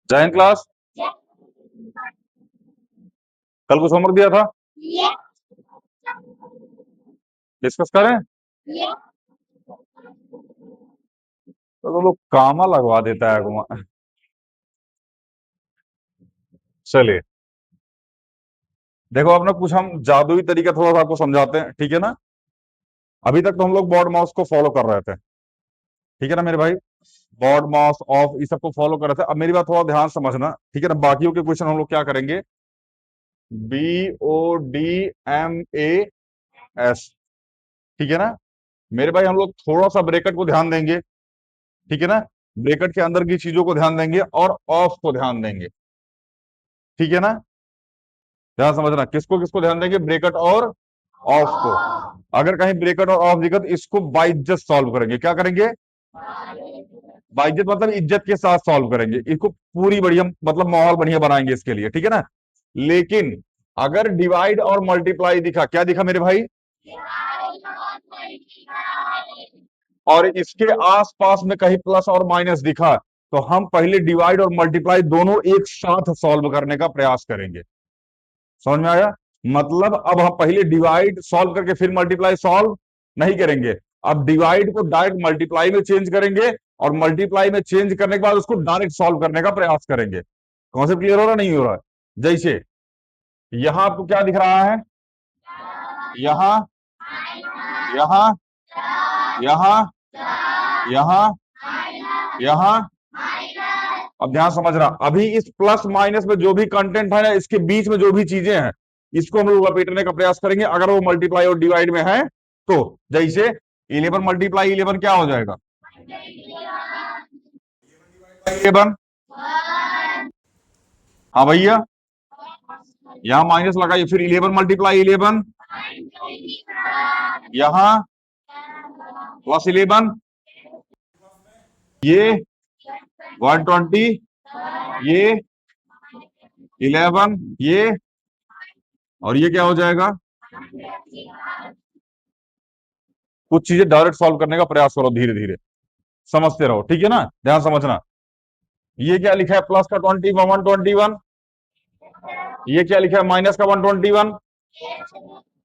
जय हिंद क्लास। कल कुछ होमवर्क दिया था, डिस्कस करें? तो लोग कामा लगवा देता है चलिए, देखो आपने कुछ हम जादुई तरीका थोड़ा सा आपको समझाते हैं, ठीक है ना। अभी तक तो हम लोग बॉड माउस को फॉलो कर रहे थे, ठीक है ना मेरे भाई। बॉड माउस ऑफ इस सबको फॉलो कर रहे थे। अब मेरी बात थोड़ा ध्यान से समझना, ठीक है ना। बाकियों के क्वेश्चन हम लोग क्या करेंगे, BODMAS, ठीक है ना मेरे भाई। हम लोग थोड़ा सा ब्रेकेट को ध्यान देंगे, ठीक है ना। ब्रेकेट के अंदर की चीजों को ध्यान देंगे और ऑफ को ध्यान देंगे, ठीक है ना। ध्यान समझना, किसको किसको ध्यान देंगे, ब्रेकेट और ऑफ को। अगर कहीं ब्रेकेट और ऑफ दिखा तो इसको बाइज्जत सॉल्व करेंगे। क्या करेंगे? बाइज्जत मतलब इज्जत के साथ सॉल्व करेंगे इसको, पूरी बढ़िया मतलब माहौल बढ़िया बनाएंगे इसके लिए, ठीक है ना। लेकिन अगर डिवाइड और मल्टीप्लाई दिखा, क्या दिखा मेरे भाई, और इसके आसपास में कहीं प्लस और माइनस दिखा, तो हम पहले डिवाइड और मल्टीप्लाई दोनों एक साथ सॉल्व करने का प्रयास करेंगे। समझ में आया? मतलब अब हम पहले डिवाइड सॉल्व करके फिर मल्टीप्लाई सॉल्व नहीं करेंगे। अब डिवाइड को डायरेक्ट मल्टीप्लाई में चेंज करेंगे और मल्टीप्लाई में चेंज करने के बाद उसको डायरेक्ट सॉल्व करने का प्रयास करेंगे। कॉन्सेप्ट क्लियर हो रहा नहीं हो रहा? जैसे यहां आपको क्या दिख रहा है, यहां, यहां, यहां, यहां, यहां। अब ध्यान समझना, अभी इस प्लस माइनस में जो भी कंटेंट है ना, इसके बीच में जो भी चीजें हैं, इसको हम लोग लपेटने का प्रयास करेंगे अगर वो मल्टीप्लाई और डिवाइड में है तो। जैसे 11 मल्टीप्लाई 11 क्या हो जाएगा, 11। हाँ भैया, यहां माइनस लगाइए, फिर 11 मल्टीप्लाई 11, यहां +11, ये 120, ये 11, ये, और ये क्या हो जाएगा। कुछ चीजें डायरेक्ट सॉल्व करने का प्रयास करो, धीरे धीरे समझते रहो, ठीक है ना। ध्यान समझना, ये क्या लिखा है, प्लस का 121, ये क्या लिखा है, माइनस का 121।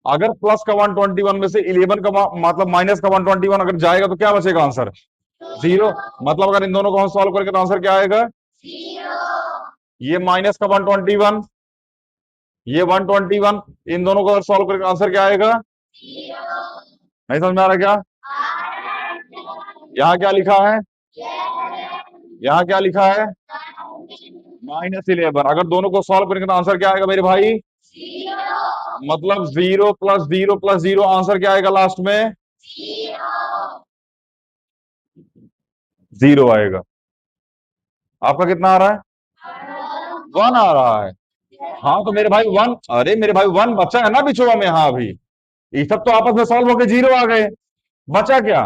अगर प्लस का 121 में से 11 का मतलब माइनस का 121 अगर जाएगा तो क्या बचेगा आंसर, 0। मतलब अगर इन दोनों को हम सॉल्व करके तो आंसर क्या आएगा, ये माइनस का 121, ये 121, इन दोनों को अगर सॉल्व करके आंसर क्या आएगा। नहीं समझ में आ रहा क्या? यहाँ क्या लिखा है, यहाँ क्या लिखा है, -11। अगर दोनों को सॉल्व करेंगे तो आंसर क्या आएगा मेरे भाई, मतलब 0 + 0 + 0, आंसर क्या आएगा लास्ट में, 0 आएगा। आपका कितना आ रहा है, 1 आ रहा है। हाँ तो मेरे भाई 1, अरे मेरे भाई 1 बचा है ना बिचुआ में, हाँ अभी ये सब तो आपस में सॉल्व होकर 0 आ गए, बचा क्या,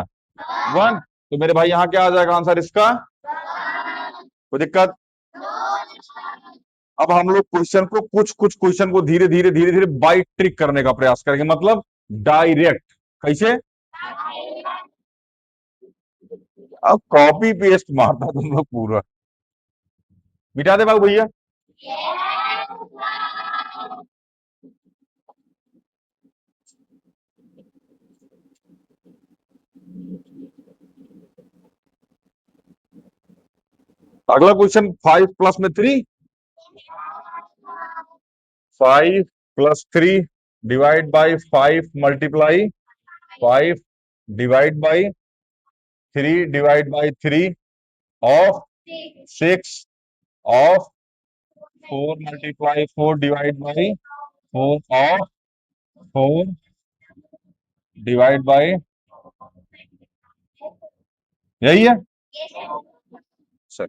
1। तो मेरे भाई यहाँ क्या आ जाएगा आंसर इसका, कोई दिक्कत। अब हम लोग क्वेश्चन को कुछ कुछ क्वेश्चन को धीरे धीरे धीरे धीरे बाई ट्रिक करने का प्रयास करेंगे, मतलब डायरेक्ट। कैसे? अब कॉपी पेस्ट मारता तुम लोग पूरा, मिटा दे बाबू भैया। अगला question, 5 + 3, 5 + 3 divide by 5 multiply 5 divide by 3 divide by 3 of 6 of 4 multiply 4 divide by 4 of 4 divide by, यही है सर।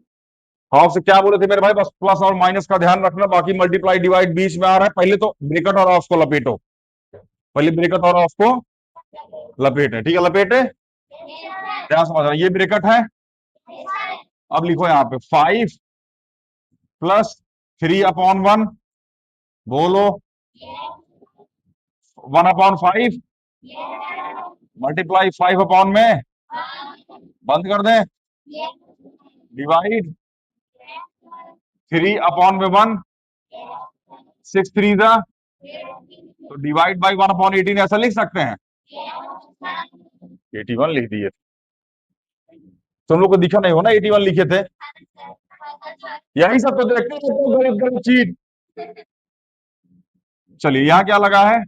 हाँ आपसे क्या बोले थे मेरे भाई, बस प्लस और माइनस का ध्यान रखना, बाकी मल्टीप्लाई डिवाइड बीच में आ रहा है। पहले तो ब्रेकेट और ऑफ को लपेटो, पहले ब्रेकेट और ऑफ को लपेटे, ठीक है, लपेटे। ध्यान समझना, ये ब्रेकेट है। अब लिखो यहाँ पे 5 + 3/1, बोलो 1/5 मल्टीप्लाई 5 में, बंद कर दें, डिवाइड 3/1, 6 3 जा, तो डिवाइड बाई 1/18 ऐसा लिख सकते हैं। 81 लिख दिए। तुम लोग को दिखा नहीं हो ना 81 लिखे थे। यही सब तो देखते हैं तो गलत गलत चीज। चलिए यहाँ क्या लगा है,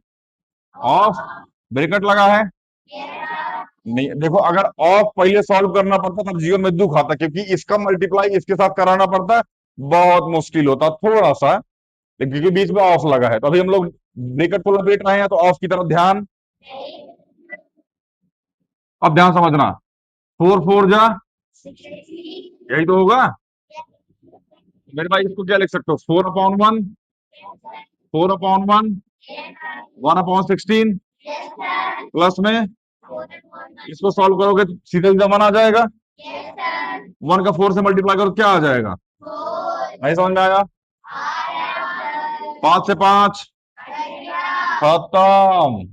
ऑफ, ब्रैकेट लगा है। नहीं देखो, अगर ऑफ पहले सॉल्व करना पड़ता तब जीवन में दुख आता, क्योंकि इसका मल्टीप्लाई इसके साथ कराना पड़ता है, बहुत मुश्किल होता थोड़ा सा, लेकिन क्योंकि बीच में ऑफ लगा है तो अभी हम लोग ब्रैकेट को लपेट रहे हैं, तो ऑफ की तरफ ध्यान। अब ध्यान समझना, 4 4 जा, यही तो होगा मेरे भाई। इसको क्या लिख सकते हो, 4/1, 4/1, 1/16 प्लस में, इसको सॉल्व करोगे तो सीधे सीधा 1 आ जाएगा। 1 का 4 से मल्टीप्लाई करो क्या आ जाएगा, नहीं समझ में आया। 5 से 5 खत्म।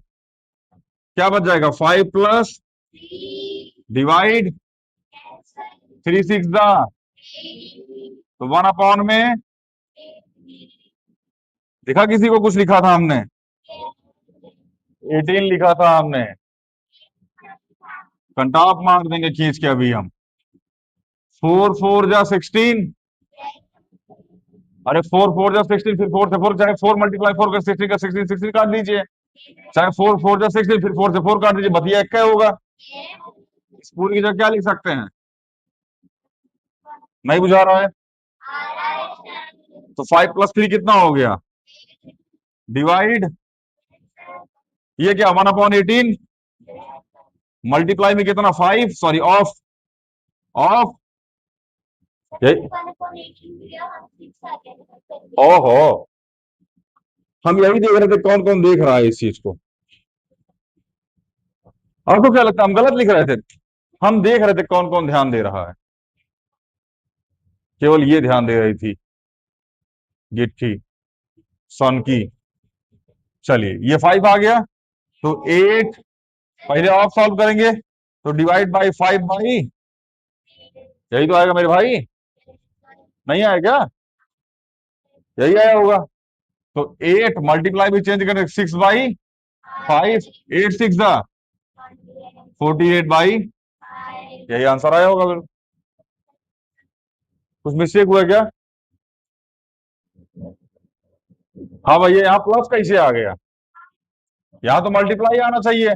क्या बच जाएगा, 5 प्लस डिवाइड 3 6 दा, तो 1/, में दिखा किसी को कुछ लिखा था हमने, 18 लिखा था हमने। कंटाप मार देंगे खींच के अभी हम। 4 4 जा 16, अरे 4 4 जा 16, फिर 4 से 4, चाहे 4 मल्टीप्लाई 4 का 16 का 16 16 काट दीजिए, चाहे 4 4 जा 16, फिर 4 से 4 काट दीजिए, बतिया क्या होगा। इस पूरी की जगह क्या लिख सकते हैं, नहीं बुझा रहा है, तो 5 प्लस 3 कितना हो गया, डिवाइड, ये क्या 1/18, मल्टीप्लाई में कितना 5, सॉरी ऑफ, ऑफ, यही, ओहो, हम यही देख रहे थे कौन कौन देख रहा है इस चीज को। आपको क्या लगता है हम गलत लिख रहे थे, हम देख रहे थे कौन कौन ध्यान दे रहा है, केवल ये ध्यान दे रही थी गिट्ठी सन की। चलिए ये 5 आ गया, तो 8, पहले ऑफ सॉल्व करेंगे, तो डिवाइड बाई 5 बाई, यही तो आएगा मेरे भाई, नहीं आया क्या, यही आया होगा। तो 8 मल्टीप्लाई भी चेंज करें, 6/5, 8 6 दा 48/, यही आंसर आया होगा फिर। कुछ मिस्टेक हुआ क्या, हाँ भैया यहाँ प्लस कैसे आ गया, यहाँ तो मल्टीप्लाई आना चाहिए,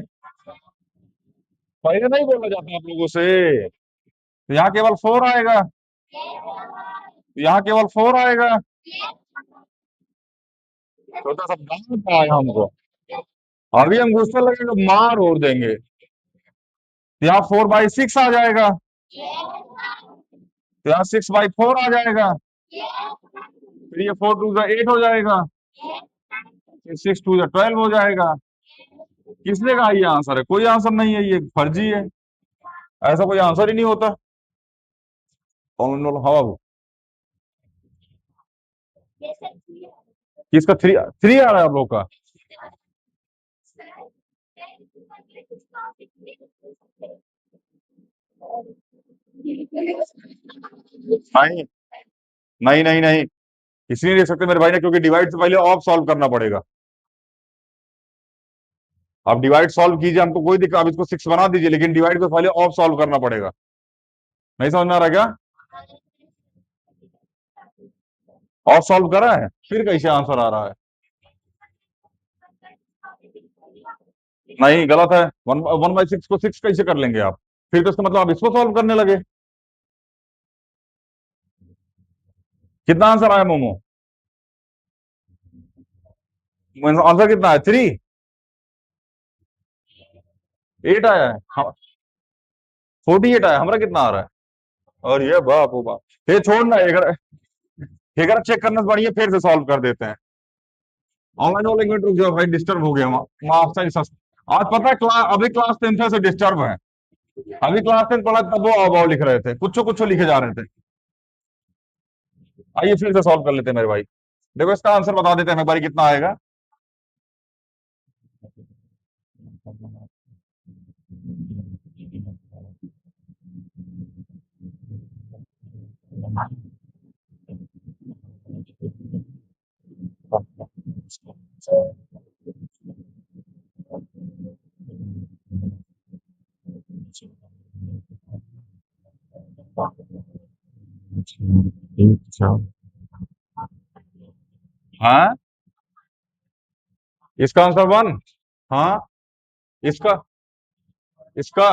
पहले नहीं बोला जाता आप लोगों से, तो यहाँ केवल 4 आएगा, यहाँ केवल 4 आएगा, छोटा सा डाउट आया हमको, अभी हम गुस्सा लगेगा मार और देंगे, तो यहाँ 4/6 आ जाएगा, तो यहाँ 6/4 आ जाएगा, फिर ये 4 2 8 हो जाएगा, फिर 6 2 12 हो जाएगा। किसने कहा ये आंसर है, कोई आंसर नहीं है, ये फर्जी है, ऐसा कोई आंसर ही नहीं होता। कौन हवा वो, किसका 3 3 आ रहा है आप लोग का, नहीं नहीं नहीं नहीं, इसलिए नहीं देख सकते मेरे भाई ने, क्योंकि डिवाइड से पहले ऑफ सॉल्व करना पड़ेगा। आप डिवाइड सॉल्व कीजिए, हमको कोई दिक्कत, आप इसको 6 बना दीजिए, लेकिन डिवाइड को पहले ऑफ सॉल्व करना पड़ेगा। नहीं समझ में आ रहा क्या, ऑफ सॉल्व करा है फिर कैसे आंसर आ रहा है, नहीं गलत है। 1/6 को 6 कैसे कर लेंगे आप, फिर तो इसका मतलब आप इसको सॉल्व करने लगे। कितना आंसर आया मोमो, आंसर कितना है, 3 8 आया है, 48 आया, हमारा कितना आ रहा है, और ये बाप ओ बाप, ये छोड़ना, एक फिगर चेक करना बढ़िया, फिर से सॉल्व कर देते हैं। ऑनलाइन वाले मिनट रुक जाओ भाई, डिस्टर्ब हो गया माफ से आज पता है क्लास, अभी क्लास 10 से डिस्टर्ब है, अभी क्लास 10 पढ़ा तब वो अभाव लिख रहे थे, कुछ कुछ लिखे जा रहे थे। आइए फिर से सॉल्व कर लेते हैं मेरे भाई, देखो इसका आंसर बता देते हैं मेरे भाई कितना आएगा। अच्छा। हाँ, इसका आंसर वन। हाँ, इसका इसका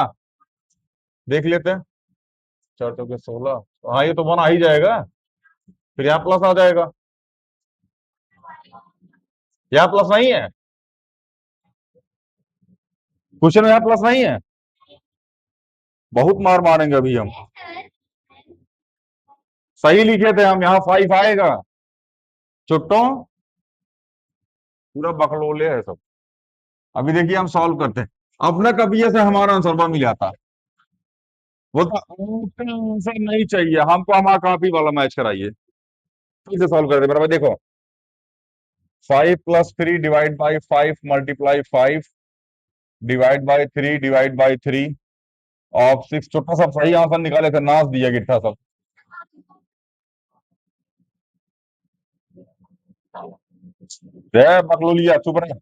देख लेते हैं। 4 चौके 16, तो हाँ, ये तो वन आ ही जाएगा। फिर यहाँ प्लस आ जाएगा। यहाँ प्लस नहीं है, क्वेश्चन में यहाँ प्लस नहीं है। बहुत मार मारेंगे अभी हम। सही लिखे थे हम, यहाँ 5 आएगा। चुट्टो, पूरा बकलोले है सब। अभी देखिए हम सॉल्व करते हैं। अपना कभी से हमारा आंसर मिल जाता। बोलता आपका आंसर नहीं चाहिए हमको, हमारा कॉपी वाला मैच कराइए। फिर से सॉल्व करते बराबर। देखो, 5 + 3 divide by 5 multiply 5 divide by 3 divide by 3 of 6। छोटा सब सही आंसर निकाले थे, नाच दिया गिट्ठा सब। बकलोलिया चुप रहे।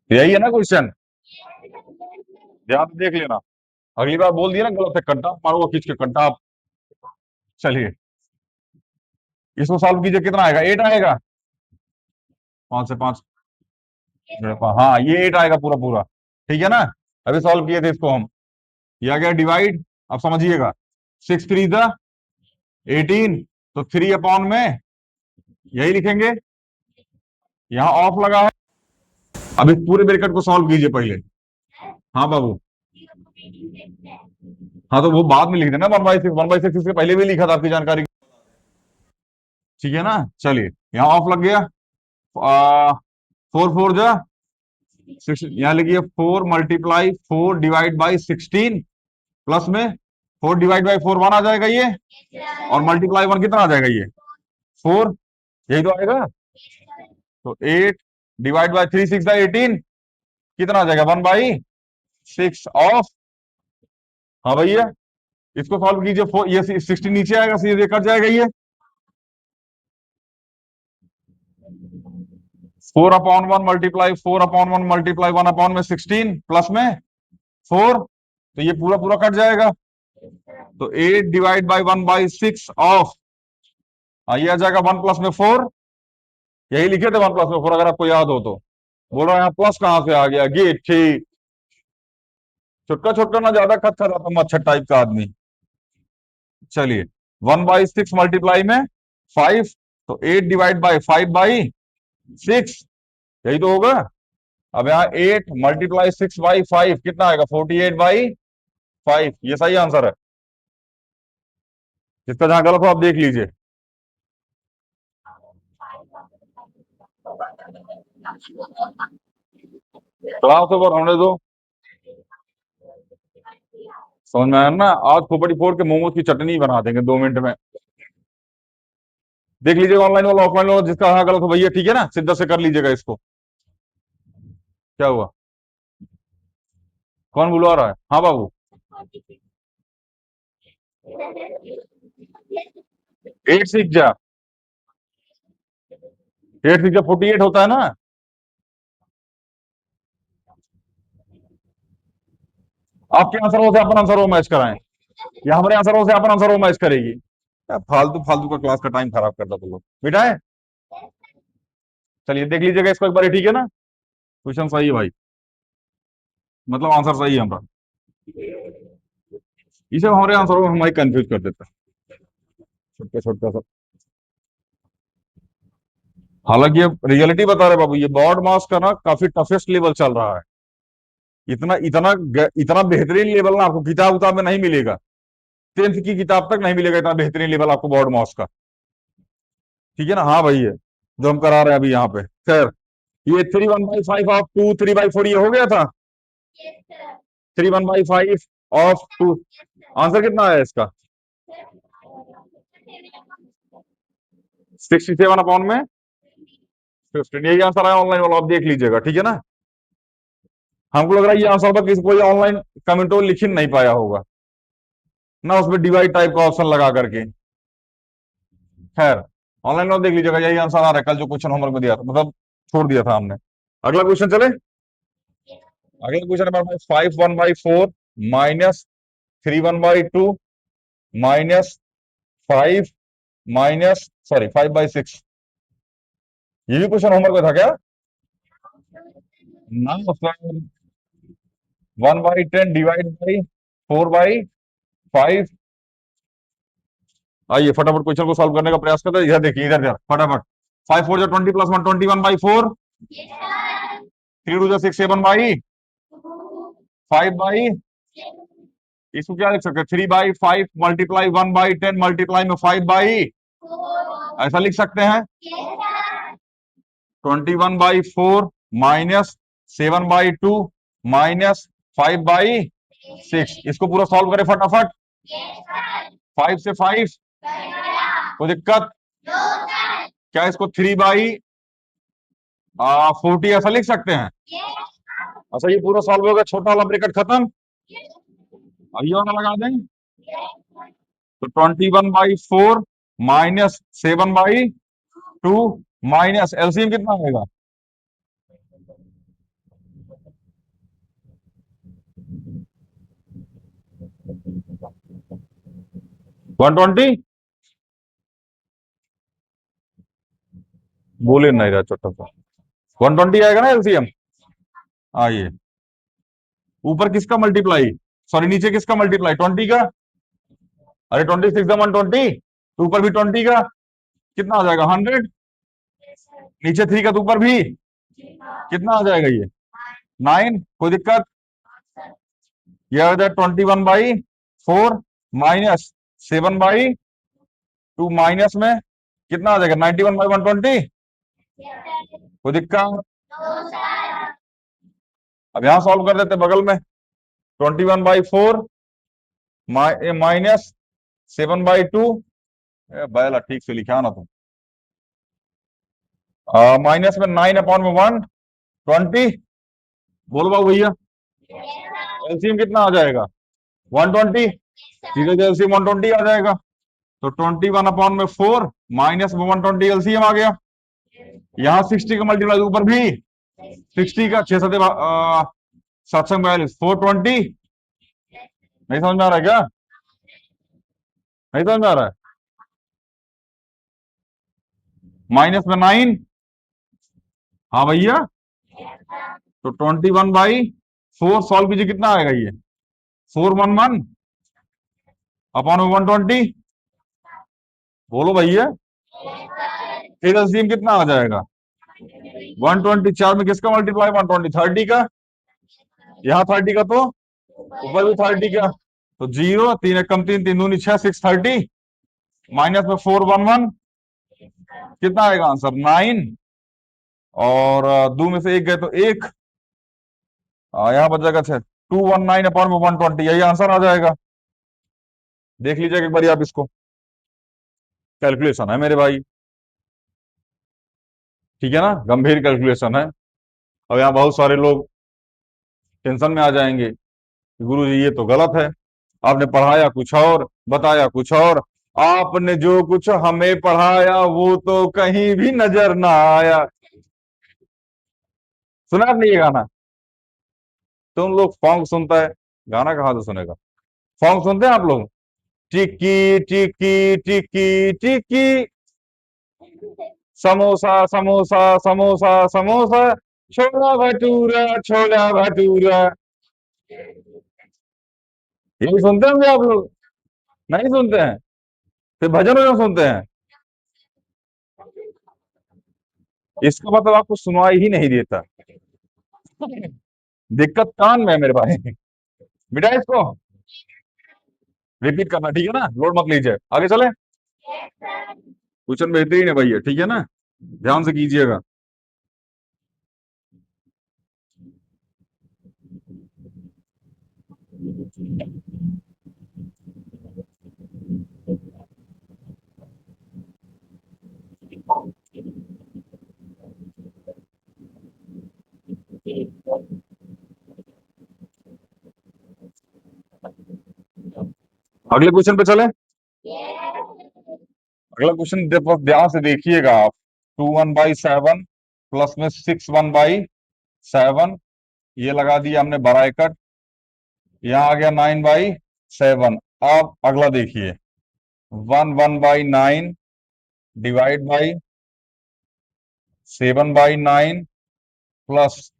यही है ना क्वेश्चन, ध्यान से देख लेना। अगली बार बोल दिया ना गलत है, कंटा मारूंगा खींच के कंटा आप। चलिए, इसको सॉल्व कीजिए, कितना आएगा? 8 आएगा। 5 से 5, हाँ ये 8 आएगा पूरा पूरा। ठीक है ना। अभी सॉल्व किए थे इसको हम। ये आ गया डिवाइड। अब समझिएगा, 6 3 ज़ा 18, तो 3 अपॉन में यही लिखेंगे। यहाँ ऑफ लगा है। अब इस पूरे ब्रैकेट को सॉल्व कीजिए पहले। हाँ बाबू, हाँ तो वो बाद में लिख देना 1/6। 1/6 इसके पहले भी लिखा था आपकी जानकारी। ठीक है ना। चलिए, यहाँ ऑफ लग गया। 4 4 ज़ा 6, यहाँ लिखिए 4 × 4 डिवाइड बाई 16 प्लस में 4 डिवाइड बाई 4 1 आ जाएगा ये। और मल्टीप्लाई 1 कितना आ जाएगा ये? 4। यही तो आएगा। तो 8 डिवाइड बाई 3 6 ज़ा 18 कितना आ जाएगा? 1/6 ऑफ। हाँ भैया, इसको सॉल्व कीजिए। ये 16 नीचे आएगा, सीधे कट जाएगा ये। 4/1 मल्टीप्लाई 4/1 मल्टीप्लाई 1/16 प्लस में 4, तो ये पूरा पूरा कट जाएगा। तो 8 डिवाइड बाई 1/6 ऑफ, ये आ जाएगा 1 + 4। यही लिखे थे 1 + 4, अगर आपको याद हो तो। बोल रहा है यहाँ प्लस कहां से आ गया? गे ठीक। छुटका छुटका ना ज्यादा खत खाता, मच्छर टाइप का आदमी। चलिए, 1/6 मल्टीप्लाई में 5, तो 8 डिवाइड बाई 5/6, यही तो होगा। अब यहाँ 8 × 6/5 कितना आएगा? 48/5। ये सही आंसर है। जिसका जहां गलत हो आप देख लीजिए। क्लास ओवर होने दो। समझ में आया ना? आज खोपड़ी फोड़ के मोमोज की चटनी बना देंगे 2 मिनट में। देख लीजिएगा ऑनलाइन वाला ऑफलाइन वाला, जिसका हाँ गलत हो भैया, ठीक है ना, सिद्धा से कर लीजिएगा इसको। क्या हुआ? कौन बुलवा रहा है? हाँ बाबू। 8 6 ज़ा 48 होता है ना। आपके आंसरों से अपन आंसरों मैच कराएं, या हमारे आंसरों से अपन आंसरों मैच करेगी? क्या फालतू फालतू का क्लास का टाइम खराब करता तुम लोग, बेटा है। चलिए देख लीजिएगा इसको एक बार, ठीक है ना। क्वेश्चन सही है भाई, मतलब आंसर सही है हमारा। इसे हमारे आंसरों में हमारी कंफ्यूज कर देता है, छोटे छोटे सब। हालांकि ये रियलिटी बता रहे बाबू, ये बोर्ड मास का ना काफी टफेस्ट लेवल चल रहा है। इतना इतना इतना बेहतरीन लेवल ना आपको किताब उताब में नहीं मिलेगा। 10th की किताब तक नहीं मिलेगा इतना बेहतरीन लेवल आपको बोर्ड मास का। ठीक है ना। हाँ भाई, है जो हम करा रहे हैं अभी यहाँ पे। खैर, ये 3 1/5 ऑफ 2 3/4 ये हो गया था। 3 1/5 ऑफ 2। आंसर कितना है इसका? 67/में 15। यही आंसर आया ऑनलाइन वाला, आप देख लीजिएगा। ठीक है ना। हमको लग रहा है ये आंसर पर किसी कोई ऑनलाइन कमेंटो लिख ही नहीं पाया होगा ना, उसमें डिवाइड टाइप का ऑप्शन लगा करके। खैर ऑनलाइन और देख लीजिएगा, यही आंसर आ रहा है कल जो क्वेश्चन होमवर्क में दिया था, मतलब छोड़ दिया था हमने। अगला क्वेश्चन चले। अगला question number 5 1/4 minus 3 1/2 minus 5 minus sorry 5/6। ये भी क्वेश्चन होमवर्क में था क्या? ना सर, 1/10 डिवाइड बाई 4/5। आइए फटाफट क्वेश्चन को सॉल्व करने का प्रयास करते हैं। इधर देखिए, इधर फटाफट। 5 4 20 प्लस 1 21/4। 3 2 6 7/5। इसको क्या लिख सकते हैं? 3/5 मल्टीप्लाई 1/10 मल्टीप्लाई में 5, ऐसा लिख सकते हैं। 21/4 माइनस 7/2 माइनस 5/6। इसको पूरा सॉल्व करें फटाफट। 5 से 5 कोई दिक्कत? क्या इसको 3/40 ऐसा लिख सकते हैं? अच्छा, ये पूरा सॉल्व होगा, छोटा वाला ब्रैकेट खत्म, अब ये वाला लगा दें। तो 21/4 माइनस 7/2 माइनस एलसीएम कितना आएगा? 120। बोले नहीं रहा छोटा सा। 120 आएगा ना एलसीएम। आइए, ऊपर किसका मल्टीप्लाई, सॉरी नीचे किसका मल्टीप्लाई? 20 का। अरे 26 120, तो ऊपर भी 20 का कितना आ जाएगा? 100। नीचे 3 का तो ऊपर भी कितना आ जाएगा? ये 9। कोई दिक्कत? ये आ जाए 21/4 माइनस 7/2 माइनस में कितना आ जाएगा? 91/120। कोई दिक्कत? अब यहां सॉल्व कर देते बगल में। 21/4 माइनस 7/2। बैला ठीक से लिखा ना तुम। माइनस में 9/120। बोलो बाबू भैया, एलसीएम कितना आ जाएगा? 120। सीधे एलसीएम 120 आ जाएगा। तो 21/4 माइनस 120 एलसीएम आ गया। यहाँ 60 का मल्टीप्लाई ऊपर भी 60 का 6 7 742 420। नहीं समझ में आ रहा है क्या? नहीं समझ में आ रहा है? माइनस में 9। हाँ भैया, तो 21/4 सॉल्व कीजिए, कितना आएगा ये? 411 अपॉन 120। बोलो भैया, फिर एलसीएम कितना आ जाएगा? 124 में किसका मल्टीप्लाई? 120 30 का। यहाँ 30 का तो ऊपर भी 30 का। तो 0 3 1 कम 3 3 दूनी 6 630 माइनस में 411 कितना आएगा आंसर? 9। और दो में से एक गए तो एक, यहाँ बच जाएगा 6 219 अपॉन 120। यही आंसर आ जाएगा। देख लीजिएगा एक बार आप इसको, कैलकुलेशन है मेरे भाई, ठीक है ना, गंभीर कैलकुलेशन है। अब यहाँ बहुत सारे लोग टेंशन में आ जाएंगे, गुरु जी ये तो गलत है, आपने पढ़ाया कुछ और बताया कुछ और, आपने जो कुछ हमें पढ़ाया वो तो कहीं भी नजर ना आया। सुना आपने ये गाना? तुम लोग सॉन्ग सुनता है, गाना कहाँ से सुनेगा? सॉन्ग सुनते हैं आप लोग? टिक्की टिक्की टिक्की टिक्की, समोसा समोसा समोसा समोसा, छोला भटूरा छोला भटूरा। ये सुनते होंगे आप लोग? नहीं सुनते हैं? फिर भजन वजन सुनते हैं? इसका मतलब आपको सुनाई ही नहीं देता। दिक्कत कान में है मेरे भाई। मिटा इसको, रिपीट करना, ठीक है ना, लोड मत लीजिए, आगे चले। क्वेश्चन बेहतरीन है भैया, ठीक है ना, ध्यान से कीजिएगा। अगले क्वेश्चन पे चले। अगला क्वेश्चन ध्यान से देखिएगा आप। 2 1/7 प्लस में 6 1/7, ये लगा दिया हमने ब्रैकेट, यहाँ आ गया 9/7। अब अगला देखिए, 1 1/9 divide by 7/9 plus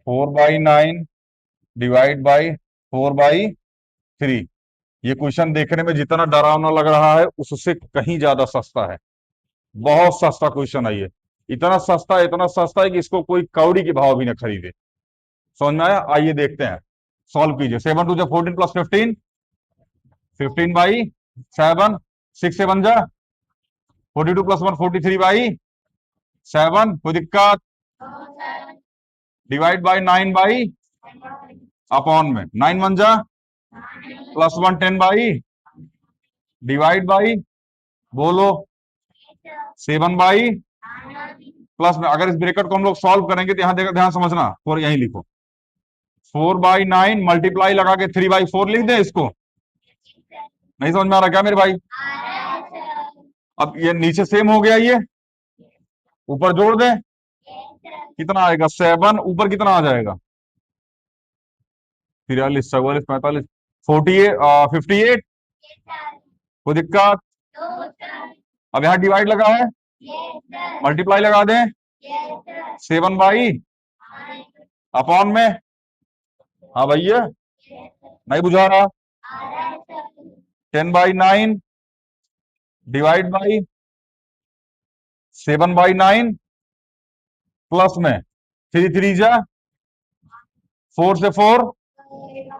4/9 divide by 4/3। ये क्वेश्चन देखने में जितना डरावना लग रहा है उससे कहीं ज्यादा सस्ता है। बहुत सस्ता क्वेश्चन है ये। इतना सस्ता है कि इसको कोई कौड़ी के भाव भी न खरीदे। समझ में आया? आइए देखते हैं, सॉल्व कीजिए। 7 2 14 प्लस 15, 15/7, 6 7 42 प्लस 1 43/7, कोई दिक्कत? डिवाइड बाई 9 अपॉन में 9 1 प्लस 1 10 डिवाइड बाई, बोलो, 7 प्लस में। अगर इस ब्रैकेट को हम लोग सॉल्व करेंगे तो यहां देखो, ध्यान समझना, और यहीं लिखो 4/9 मल्टीप्लाई लगा के 3/4 लिख दें इसको। नहीं समझ में आ रहा क्या मेरे भाई? अब ये नीचे सेम हो गया, ये ऊपर जोड़ दें, कितना आएगा? 7, ऊपर कितना आ जाएगा? 43 44 45 48 58, कोई दिक्कत? अब यहाँ डिवाइड लगा है, मल्टीप्लाई लगा दें, 7 अपॉन में, हाँ भैया, नहीं बुझा रहा, 10/9 डिवाइड बाई 7/9 प्लस में 3 3 जा 4 से 4,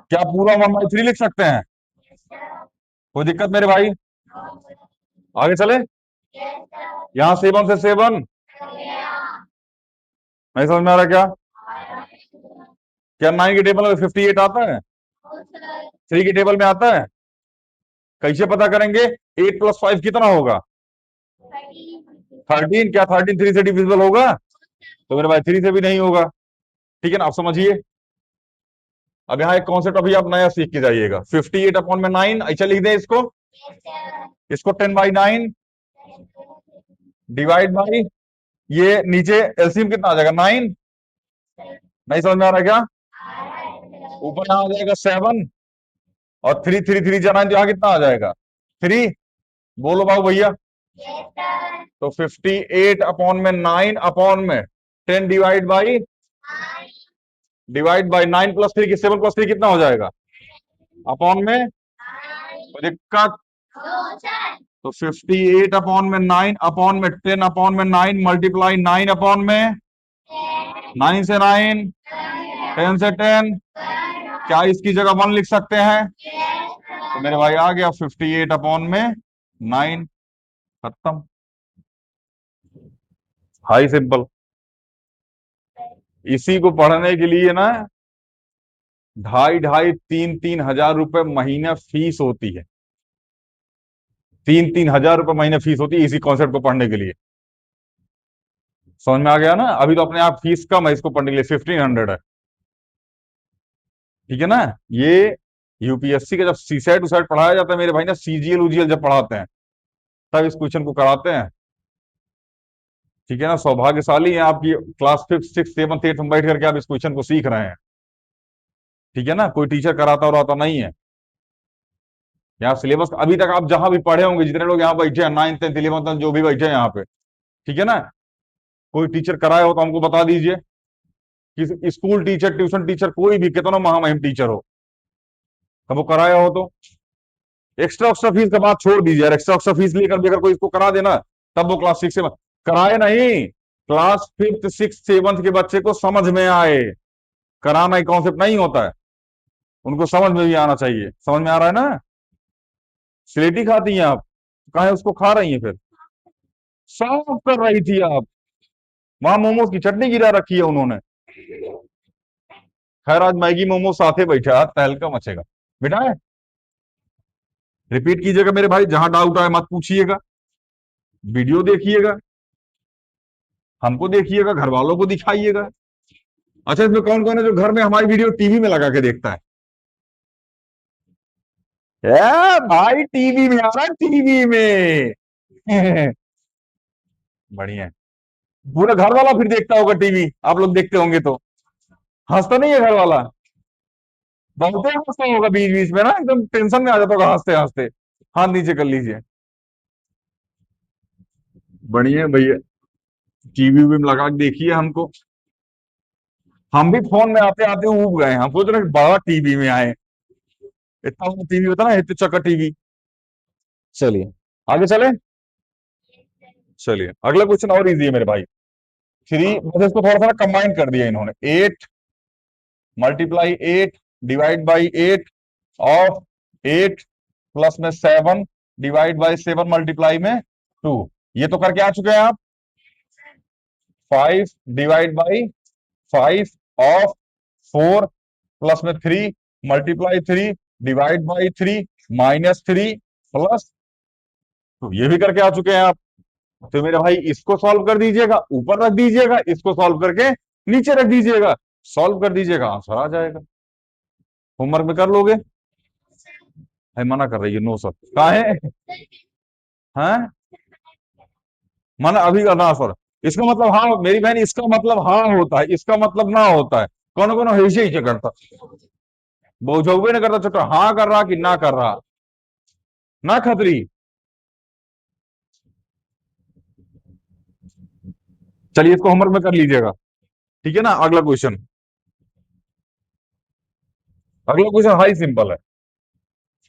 क्या पूरा 1/3 लिख सकते हैं? कोई दिक्कत मेरे भाई? आगे चले, यहां 7 से 7, नहीं समझ में आ रहा क्या? क्या 9 के टेबल में 58 आता है? 3 के टेबल में आता है? कैसे पता करेंगे? 8 प्लस 5 कितना होगा? 13। क्या 13 3 से डिविजिबल होगा? तो मेरे भाई 3 से भी नहीं होगा। ठीक है ना? आप समझिए। अब यहाँ एक कॉन्सेप्ट अभी आप नया सीख के जाइएगा। 58/9, ऐसा लिख दें इसको, 10/9 डिवाइड बाई, ये नीचे एलसीएम कितना आ जाएगा? 9। नहीं समझ में आ रहा क्या? ऊपर यहाँ आ जाएगा 7, और 3 3 3 जा 9, तो यहाँ कितना आ जाएगा? 3। बोलो बाबू भैया। तो 58/9 अपॉन में 10 डिवाइड बाई 9 प्लस 3 की 7 प्लस 3 कितना हो जाएगा? अपॉन में, कोई दिक्कत? तो 58/9 अपॉन में 10/9 मल्टीप्लाई 9/में, 9 से 9, 10 से 10, क्या इसकी जगह 1 लिख सकते हैं? तो मेरे भाई आ गया 58/9, खत्म। High simple. इसी को पढ़ने के लिए ना 2,500 3,000 रुपए महीना फीस होती है। 3,000 रुपए महीने फीस होती है इसी कॉन्सेप्ट को पढ़ने के लिए। समझ में आ गया ना? अभी तो अपने आप फीस कम है इसको पढ़ने के लिए, 1500 है। ठीक है ना? ये यूपीएससी का जब सीसेट उसेट पढ़ाया जाता है मेरे भाई ना, सीजीएल उजीएल जब पढ़ाते हैं तब इस क्वेश्चन को कराते हैं। ठीक है ना? सौभाग्यशाली है आपकी class 5th 6th 7th 8th में बैठ करके आप इस क्वेश्चन को सीख रहे हैं। ठीक है ना? कोई टीचर कराता और आता नहीं है। यहाँ सिलेबस अभी तक आप जहां भी पढ़े होंगे, जितने लोग यहाँ बैठे हैं 9th 10th 11th जो भी बैठे हैं यहाँ पे, ठीक है ना, कोई टीचर कराया हो तो हमको बता दीजिए। कि स्कूल टीचर, ट्यूशन टीचर, कोई भी कितना महामहिम टीचर हो, कब वो कराया हो तो। एक्स्ट्रा एक्स्ट्रा फीस का बात छोड़ दीजिए यार, एक्स्ट्रा एक्स्ट्रा फीस लेकर भी अगर कोई इसको करा देना तब वो क्लास 6 7 कराए नहीं, क्लास 5th 6th 7th के बच्चे को समझ में आए, कराना ही कॉन्सेप्ट नहीं होता है, उनको समझ में भी आना चाहिए। समझ में आ रहा है ना? स्लेटी खाती हैं आप, कहा उसको खा रही हैं फिर? साफ कर रही थी आप, वहां मोमोज की चटनी गिरा रखी है उन्होंने। खैर आज मैगी मोमोज साथे बैठा, आज तहलका मचेगा बेटा। रिपीट कीजिएगा मेरे भाई, जहां डाउट आए मत पूछिएगा, वीडियो देखिएगा, हमको देखिएगा, घर वालों को दिखाइएगा। अच्छा, इसमें कौन कौन है जो घर में हमारी वीडियो टीवी में लगा के देखता है? भाई टीवी में आ रहा है, टीवी में। बढ़िया है। पूरा घर वाला फिर देखता होगा टीवी, आप लोग देखते होंगे तो। हंसता नहीं है घर वाला? बहुत हंसता होगा बीच बीच में ना, एकदम टेंशन में आ जाता होगा हंसते हंसते। हाथ नीचे कर लीजिए। बढ़िया है भैया। टीवी भी लगा के देखिए हमको। हम भी फोन में आते आते ऊब गए, हम सोच रहे हैं बड़ा टीवी में आए। इतना बड़ा टीवी होता ना, इतने चक्का टीवी। चलिए आगे चले। चलिए अगला क्वेश्चन और इजी है मेरे भाई। थ्री, बस इसको थोड़ा सा कंबाइन कर दिया इन्होंने। 8 multiply 8 divide by 8 of 8 plus में 7 डिवाइड बाई 7 मल्टीप्लाई में 2। ये तो करके आ चुके हैं आप। 5 डिवाइड बाई 5 ऑफ 4 प्लस में 3 multiply 3 divide by 3 minus 3 plus. तो ये भी करके आ चुके हैं आप। तो मेरे भाई इसको सॉल्व कर दीजिएगा, ऊपर रख दीजिएगा, इसको सॉल्व करके नीचे रख दीजिएगा, सॉल्व कर दीजिएगा, आंसर आ जाएगा। होमवर्क में कर लोगे? है मना कर रही है, नो सर। कहा है? हैं? मना अभी करना सर। इसका मतलब हाँ मेरी बहन, इसका मतलब हाँ होता है, इसका मतलब ना होता है। कौन कौन ऐसे ही करता, बोझे नहीं करता छोटा, हाँ कर रहा कि ना कर रहा। ना खतरी। चलिए इसको होमवर्क में कर लीजिएगा। ठीक है ना? अगला क्वेश्चन। अगला क्वेश्चन हाई सिंपल है।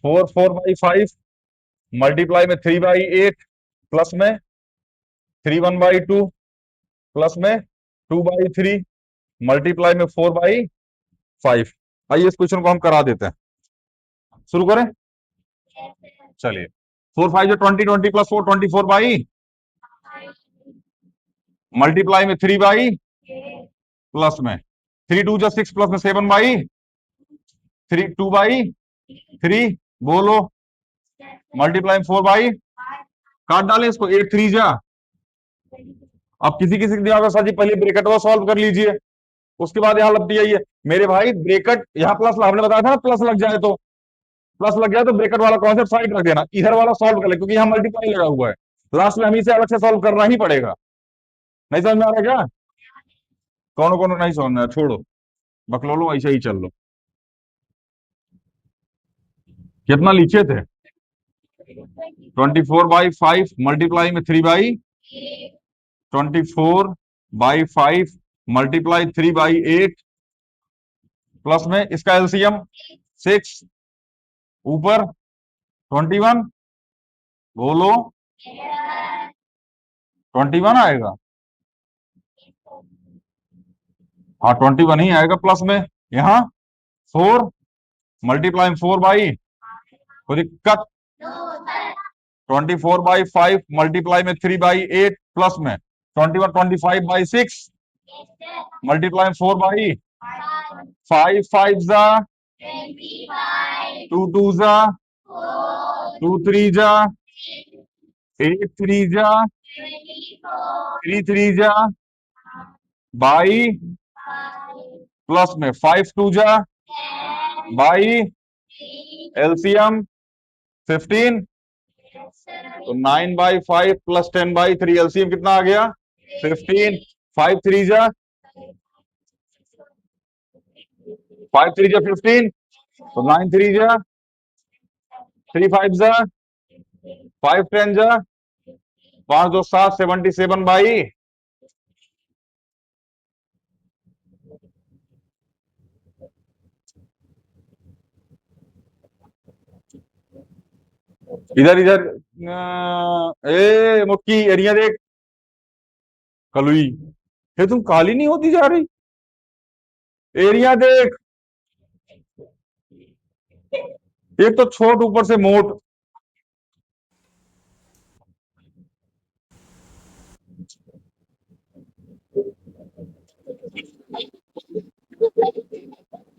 4 4 बाई 5 मल्टीप्लाई में 3 बाई 8 प्लस में 3 1 बाई 2 प्लस में 2 बाई 3 मल्टीप्लाई में 4 बाई 5। आइए इस क्वेश्चन को हम करा देते हैं। शुरू करें। चलिए। 4 5 जो 20, 20 प्लस 4 24 बाई मल्टीप्लाई में 3 बाई प्लस में 3 2 जो 6 प्लस में 7 बाई 2 बाई 3। बोलो। मल्टीप्लाई 4 बाई, काट डालें इसको, 8 3 जा। अब किसी किसी के दिमाग में सर जी पहले ब्रेकेट को सॉल्व कर लीजिए, उसके बाद यहाँ लपटी आइए। मेरे भाई ब्रेकेट यहाँ प्लस, हमने बताया था ना प्लस लग जाए तो, प्लस लग गया तो ब्रेकेट वाला कॉन्सेप्ट साइड रख देना, इधर वाला सॉल्व कर ले, क्योंकि यहाँ मल्टीप्लाई लगा हुआ है। लास्ट में हम इसे अलग से सॉल्व करना ही पड़ेगा। नहीं समझ में आ रहा है क्या? कौन कौन नहीं समझ में आया, छोड़ो, बकलो लो, ऐसे ही चल लो। कितना लिखे थे? 24 बाई 5 मल्टीप्लाई में 3 by 24 by 5 multiply 3 by 8 plus में इसका एलसीएम 6, ऊपर 21। बोलो। 21 आएगा। हाँ 21 ही आएगा प्लस में। यहाँ 4 मल्टीप्लाई 4 बाई, कोई दिक्कत? 24 बाई 5 मल्टीप्लाई में 3 बाई 8 प्लस में 21 25 बाई 6 मल्टीप्लाई 4 बाई 5 5 जा 2 2 जा 2 3 जा 8 3 जा 3 3 जा बाई प्लस में 5 2 जा बाई एलसीएम 15। तो 9 बाई 5 प्लस 10 बाई 3 एलसीएम कितना आ गया? 15। 5 3 जा 5 3 जा 15, तो 9 3 जा 3 5 जा 5 10 जा 5 2 7 77 बाई। इधर इधर ए मुक्की एरिया देख, कलुई, ये तुम काली नहीं होती जा रही? एरिया देख, एक तो छोट ऊपर से मोट।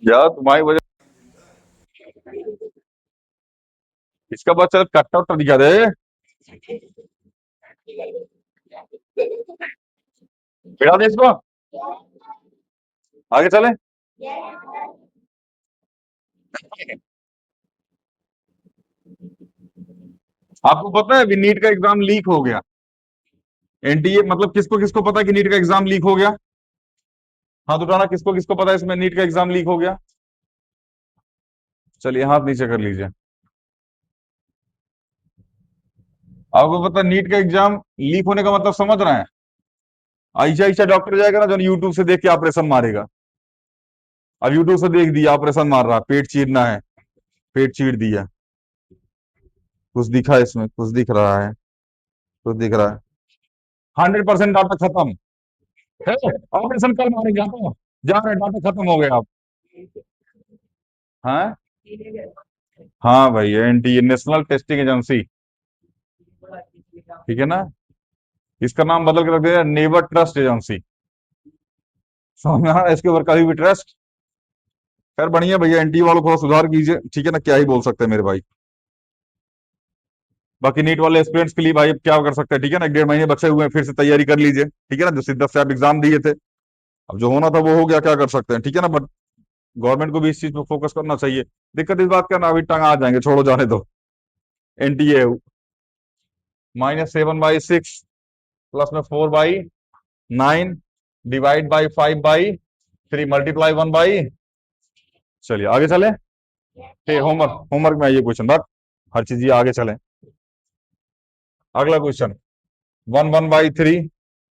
यार तुम्हारी वजह, इसका बच्चा कट्टा उट्टा दिखा दे। बिठा दे इसको, आगे चले। आपको पता है अभी नीट का एग्जाम लीक हो गया। एनटीए मतलब किसको किसको पता है कि नीट का एग्जाम लीक हो गया? हाथ उठाना, किसको किसको पता है इसमें नीट का एग्जाम लीक हो गया? चलिए हाथ नीचे कर लीजिए। आपको पता है नीट का एग्जाम लीक होने का मतलब समझ रहे हैं? ऐसा ऐसा डॉक्टर जाएगा ना जो यूट्यूब से देख के ऑपरेशन मारेगा। अब यूट्यूब से देख दिया ऑपरेशन मार रहा, पेट चीरना है, पेट चीर दिया, कुछ दिखा इसमें, कुछ दिख रहा है, कुछ दिख रहा है। 100% डाटा खत्म है। ऑपरेशन कल मारेंगे आप, जा रहे हैं, डाटा खत्म हो गया आप। हाँ, हाँ भाई, एनटीए नेशनल टेस्टिंग एजेंसी, ठीक है ना? इसका नाम बदल के रख दिया नेवर ट्रस्ट एजेंसी। समझ में आ रहा है? इसके ऊपर कभी भी ट्रस्ट। खैर बढ़िया भैया, एनटीए वालों को थोड़ा सुधार कीजिए, ठीक है ना? क्या ही बोल सकते हैं मेरे भाई। बाकी नीट वाले एस्पिरेंट्स के लिए भाई अब क्या कर सकते हैं, ठीक है ना? 1.5 महीने बचे हुए हैं, फिर से तैयारी कर लीजिए, ठीक है ना? जो शिद्दत से आप एग्जाम दिए थे, अब जो होना था वो हो गया, क्या कर सकते हैं, ठीक है ना? बट गवर्नमेंट को भी इस चीज पे फोकस करना चाहिए। दिक्कत इस बात का ना, अभी टंग आ जाएंगे, छोड़ो जाने दो। एनटीए -7/6 प्लस में 4/9 डिवाइड बाई 5/3 मल्टीप्लाई 1/। चलिए आगे चले। ठीक, होमवर्क होमवर्क में आइए क्वेश्चन बात, हर चीज ये आगे चले। अगला क्वेश्चन, 1/1/3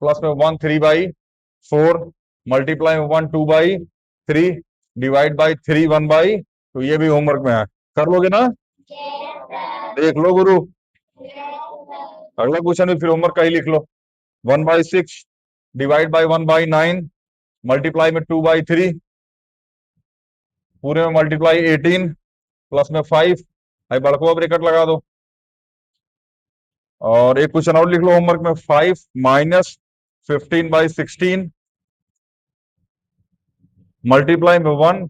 प्लस में 1/3/4 मल्टीप्लाई में 1/2/3 डिवाइड बाई 3 1/। तो ये भी होमवर्क में है, कर लोगे ना? देख लो गुरु। अगला क्वेश्चन भी फिर होमवर्क का ही लिख लो। 1/6 डिवाइड बाई 1/9 मल्टीप्लाई में 2/3 पूरे में मल्टीप्लाई 18 प्लस में 5। भाई बड़को ब्रेकेट लगा दो। और एक क्वेश्चन और लिख लो होमवर्क में, 5 - 15/16 मल्टीप्लाई में 1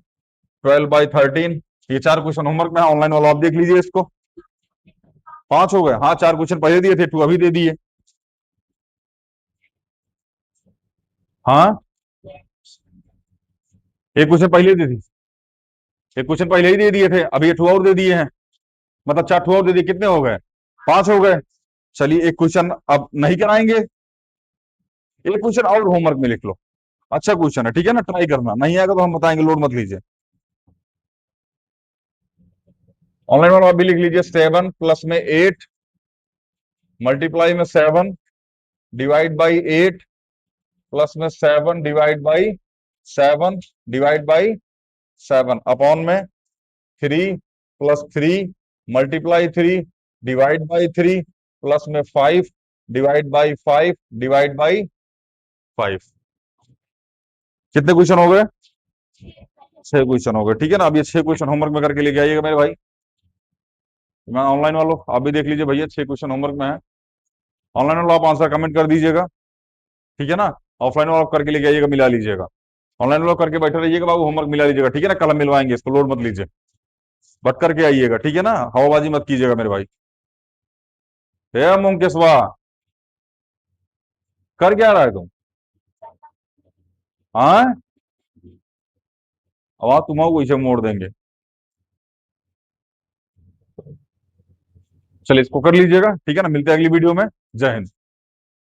12/13। ये 4 क्वेश्चन होमवर्क में है, ऑनलाइन वाला आप देख लीजिए इसको। 5 हो गए, हाँ 4 क्वेश्चन पहले दिए थे, 2 अभी दे दिए। हाँ, एक क्वेश्चन पहले दी थी, एक क्वेश्चन पहले ही दे दिए थे, अभी ये 2 और दे दिए हैं, मतलब 4 2 और दे दिए, कितने हो गए? 5 हो गए। चलिए एक क्वेश्चन अब नहीं कराएंगे, एक क्वेश्चन और होमवर्क में लिख लो। अच्छा क्वेश्चन है, ठीक है ना? ट्राई करना, नहीं आएगा तो हम बताएंगे, लोड मत लीजिए। ऑनलाइन वाला आप भी लिख लीजिए, 7 प्लस में 8 मल्टीप्लाई में 7 डिवाइड बाई 8 प्लस में 7 divide by 7 divide by 7 upon में 3 + 3 मल्टीप्लाई 3 डिवाइड बाई 3 प्लस में 5 डिवाइड बाई 5 डिवाइड बाई 5। कितने क्वेश्चन हो गए? 6 क्वेश्चन हो गए, ठीक है ना? अब ये 6 क्वेश्चन होमवर्क में करके लेके आइएगा मेरे भाई। मैं ऑनलाइन वालों आप भी देख लीजिए भैया, 6 क्वेश्चन होमवर्क में है। ऑनलाइन वालों आप आंसर कमेंट कर दीजिएगा, ठीक है ना? ऑफलाइन वालों आप करके लेके आइएगा, मिला लीजिएगा। ऑनलाइन वालों करके बैठे रहिएगा बाबू, होमवर्क मिला लीजिएगा, ठीक है ना? कल हम मिलवाएंगे इसको, लोड मत लीजिए, बट करके आइएगा, ठीक है ना? हवाबाजी मत कीजिएगा मेरे भाई। हे मुंकेशवा, कर क्या रहा है तुम? हाँ, आवाज तुम्हारा इसे मोड़ देंगे। चलिए इसको कर लीजिएगा, ठीक है ना? मिलते हैं अगली वीडियो में। जय हिंद।